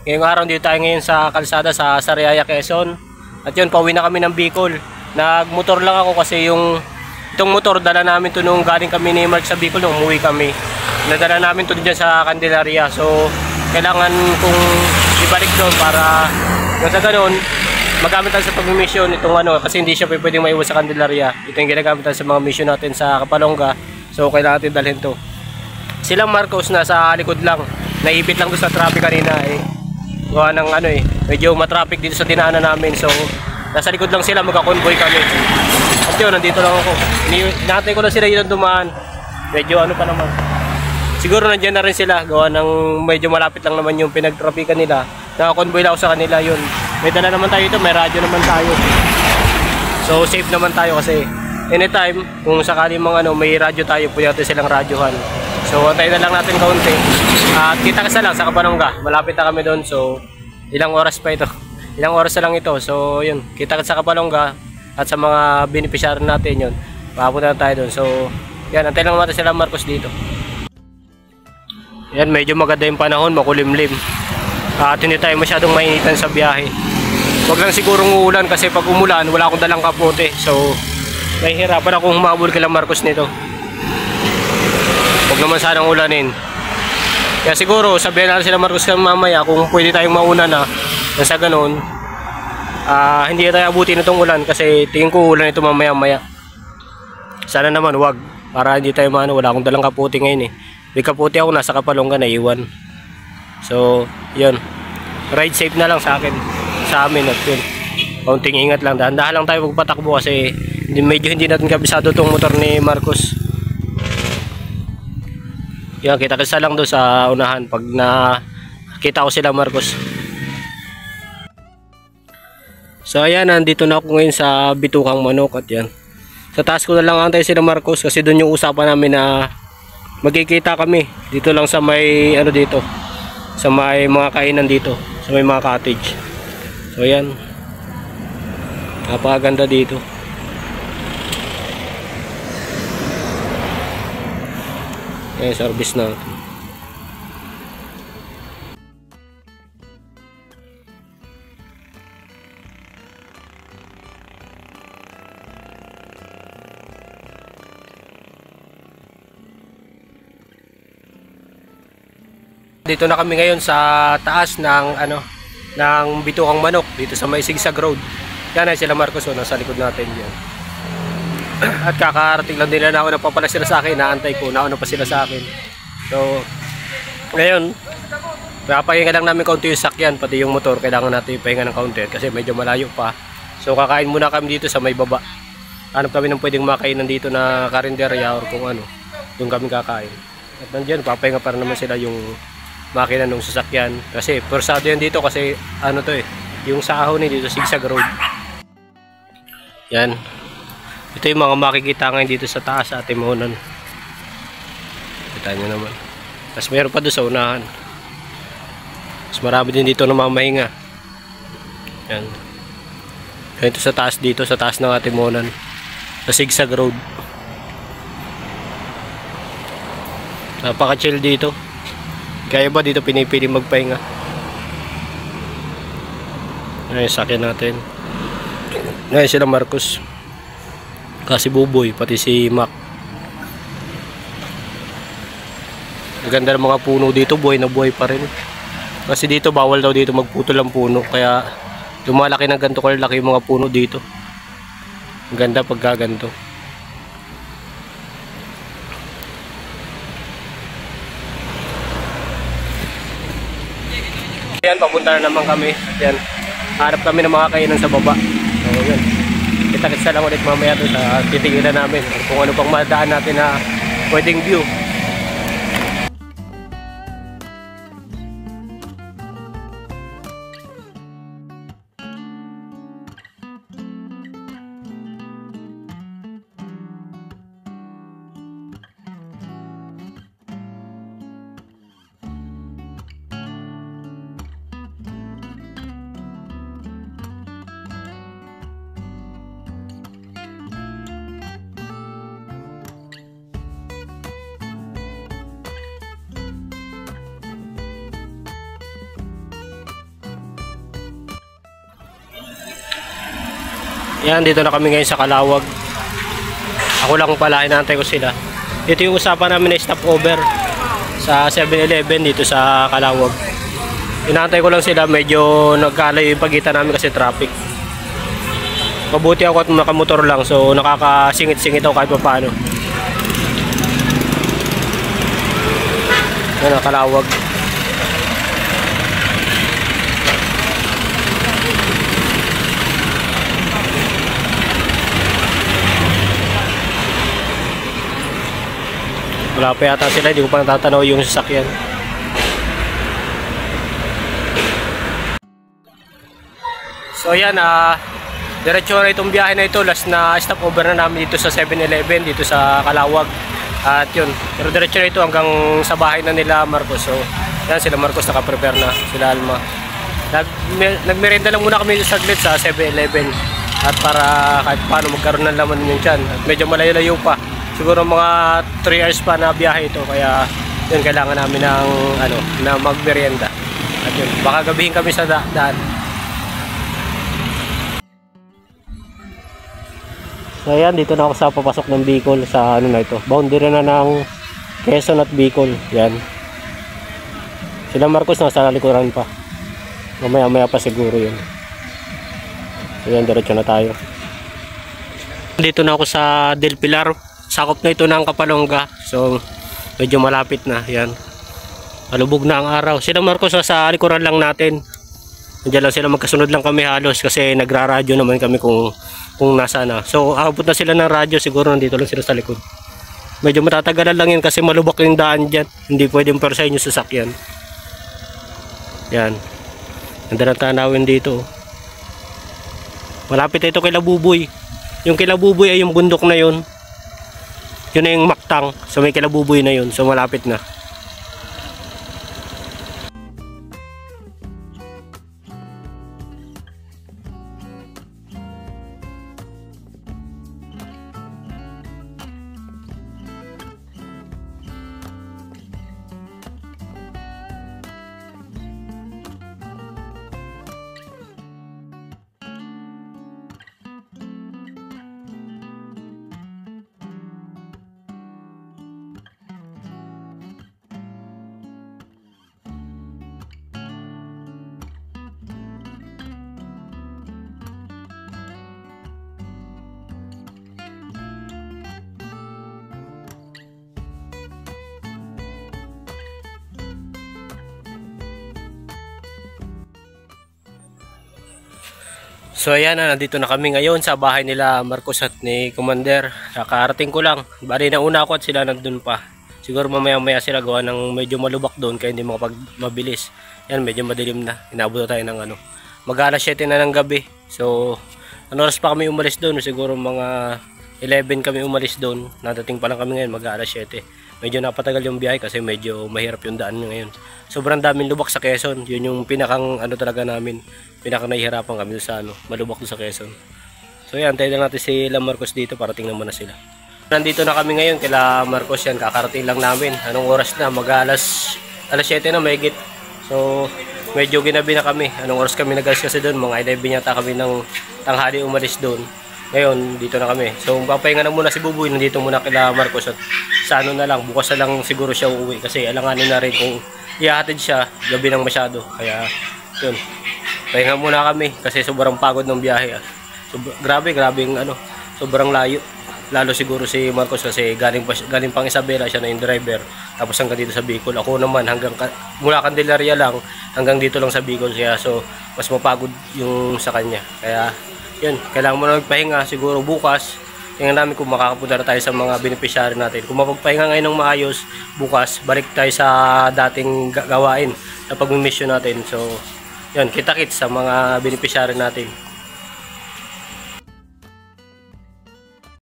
Ngayong araw dito tayo ngayon sa kalsada sa Sariaya, Quezon. At yun, pauwi na kami ng Bicol. Nagmotor lang ako kasi itong motor dala namin to nung galing kami ni Mark sa Bicol nung umuwi kami. Nadala namin to dyan sa Candelaria. So kailangan kong ibalik doon para yung sa ganun magamit tayo sa pag-mission itong kasi hindi siya pwedeng maiwas sa Candelaria. Ito yung ginagamit tayo sa mga mission natin sa Kapalonga. So kailangan natin dalhin to. Silang Marcos nasa likod lang. Naipit lang doon sa traffic kanina gawa ng medyo matraffic dito sa dinaanan namin. So nasa likod lang sila, magka-convoy kami. At yun, nandito lang ako. Inaantay ko na sila yun dumaan. Medyo pa naman. Siguro nandiyan na rin sila. Gawa ng medyo malapit lang naman yung pinag-trafikan nila. Naka-convoy lang ako sa kanila yun. May dala naman tayo ito, may radyo naman tayo. So safe naman tayo kasi anytime kung sakali may radyo tayo, pwede natin silang radyohan. So antayin na lang natin kaunti. At kita kasi lang sa Kapalonga. Malapit na kami doon. So ilang oras pa ito. Ilang oras na lang ito. So yun, kita sa Kapalonga at sa mga beneficiary natin yun. Papunta na tayo doon. So yan, antayin lang natin sila Marcos dito. Yan, medyo maganda yung panahon, makulimlim. At hindi tayo masyadong mainitan sa biyahe. Huwag lang sigurong uulan kasi pag umulan wala akong dalang kapote. So nahihirapan akong humabol kay Marcos nito. Huwag naman sanang ulanin. Kaya siguro sabihin natin sila Marcos mamaya kung pwede tayong mauna na sa ganun. Hindi tayo abutin itong ulan kasi tingin ko ulan ito mamaya. Sana naman wag, para hindi tayo wala akong dalang kapote ngayon May kapote ako nasa Kapalonga na iwan. So yun, ride safe na lang sa amin at yun, kaunting ingat lang, dahan-dahan lang tayo magpatakbo kasi medyo hindi natin kabisado itong motor ni Marcos. Yan, kita-kita lang doon sa unahan pag nakita ko sila Marcos. So ayan, nandito na ako ngayon sa Bitukang Manok. At yan, sa taas ko na lang antay sila Marcos kasi doon yung usapan namin na magkikita kami dito lang sa may dito sa may mga kainan dito, sa may mga cottage. So ayan, napakaganda dito. Service na. Dito na kami ngayon sa taas ng Bitukang Manok dito sa may Sigsag Road. Yan ay sila Marcos nasa likod natin diyan. At kakarating lang nila na ako, napapala sila sa akin, naantay ko, nauna pa sila sa akin. So ngayon, papahinga lang namin kaunti yung sakyan, pati yung motor, kailangan natin ipahinga ng kaunti kasi medyo malayo pa. So kakain muna kami dito sa may baba. Hanap kami ng pwedeng makainan dito na karinderya or kung doon kami kakain. At nandiyan, papahinga para naman sila yung makina ng sasakyan. Kasi persado yan dito kasi yung sahon dito, Sigsag Road. Yan. Ito yung mga makikita ngayon dito sa taas sa Timonan. Kita nyo naman. Tapos meron pa doon sa unahan. Mas marami din dito na mamahinga. Yan. Ito sa taas dito, sa taas ng Timonan. Sa Sigsag Road. Napaka-chill dito. Kaya ba dito pinipili magpahinga? Ngayon sakyan natin. Ngayon sila Marcos. Kasi Buboy, pati si Mac. Maganda ng mga puno dito, buhay na buhay pa rin. Kasi dito bawal daw dito magputol ang puno, kaya lumalaki ng ganito kalaki yung mga puno dito. Maganda pagka ganito. Ayan, papunta na naman kami. Ayan, harap kami ng mga kainan sa baba. So yun, kita-kita lang ulit mamaya doon sa titigilan namin kung ano pang madaan natin na pwedeng view. Yan, dito na kami ngayon sa Calawag. Ako lang pala, inaantay ko sila. Dito yung usapan namin na stopover sa 7-Eleven dito sa Calawag. Inaantay ko lang sila, medyo nagkalayo yung pagitan namin kasi traffic. Mabuti ako at nakamotor lang, so nakakasingit-singit ako kahit pa paano. Yan, Calawag. Wala pa yata sila, hindi ko pa natatanaw yung sasakyan. So yan, diretso na itong biyahe na ito. Last na stopover na namin dito sa 7-Eleven, dito sa Calawag. At yun, pero diretso na ito hanggang sa bahay na nila Marcos. So yan, sila Marcos naka-prepare na, sila Alma. Nagmerenda lang muna kami saglit sa 7-Eleven. At para kahit paano magkaroon ng laman yung tiyan. At medyo malayo-layo pa. Siguro mga 3 hours pa na biyahe ito, kaya yun, kailangan namin ng na magmerienda. At yun, baka gabihin kami sa daan. So ayan, dito na ako sa papasok ng Bicol sa na ito. Boundary na ng Quezon at Bicol. Yan. Sila Marcos nasa likuran pa. Mamaya-maya pa siguro yun. So yan, diretso na tayo. Dito na ako sa Del Pilar. Sakop na ito ng Kapalonga. So medyo malapit na. Yan. Malubog na ang araw. Sila Marcos sa likuran lang natin. Nandiyan lang sila, magkasunod lang kami halos kasi nagraradyo naman kami kung nasa na. So abot na sila ng radyo, siguro nandito lang sila sa likod. Medyo matatagalan lang yun kasi malubak yung daan dyan. Hindi pwedeng persahin yung sasakyan. Yan. Ganda ng tanawin dito. Malapit ito kay Labuboy. Yung kay Labuboy ay yung bundok na yun. Yun na yung Mactang. So may kay Labuboy na yun. So malapit na. So ayan na, nandito na kami ngayon sa bahay nila Marcos at ni Commander. Kakarating ko lang. Bali na una ako at sila nandun pa. Siguro mamaya-maya sila gawa ng medyo malubak doon kaya hindi mabilis. Yan, medyo madilim na. Inabot tayo ng mag-alas 7 na ng gabi. So oras pa kami umalis doon? Siguro mga 11 kami umalis doon. Nadating pa lang kami ngayon mag-alas 7. Medyo napatagal yung biyahe kasi medyo mahirap yung daan ngayon. Sobrang daming lubak sa Quezon. Yun yung pinakang talaga namin. Pinakang nahihirapan kami sa malubak doon sa Quezon. So yan, tayo lang natin sila Marcos dito para tingnan mo na sila. Nandito na kami ngayon kila Marcos yan. Kakarating lang namin. Anong oras na? Mag-alas 7 na mahigit. So medyo ginabi na kami. Anong oras kami nag-alas kasi doon? Mga 11 yata kami ng tanghali umalis doon. Ngayon, dito na kami. So, papahinga na muna si Buboy. Nandito muna kila Marcos. At sa na lang, bukas na lang siguro siya uuwi. Kasi alanganin na rin kung ihahatid siya, gabi nang masyado. Kaya, yun. Pahinga muna kami kasi sobrang pagod ng biyahe. Grabe sobrang layo. Lalo siguro si Marcos kasi galing pang Isabela, siya na yung driver. Tapos hanggang dito sa Bicol. Ako naman, mula Candelaria lang, hanggang dito lang sa Bicol siya. So, mas mapagod yung sa kanya. Kaya, yun, kailangan mo na magpahinga siguro bukas. Tingnan namin kung makakapunta na tayo sa mga beneficiary natin. Kung mapagpahinga ngayon ng maayos, bukas balik tayo sa dating gawain na pag-mission natin. So yun, kita-kits sa mga beneficiary natin.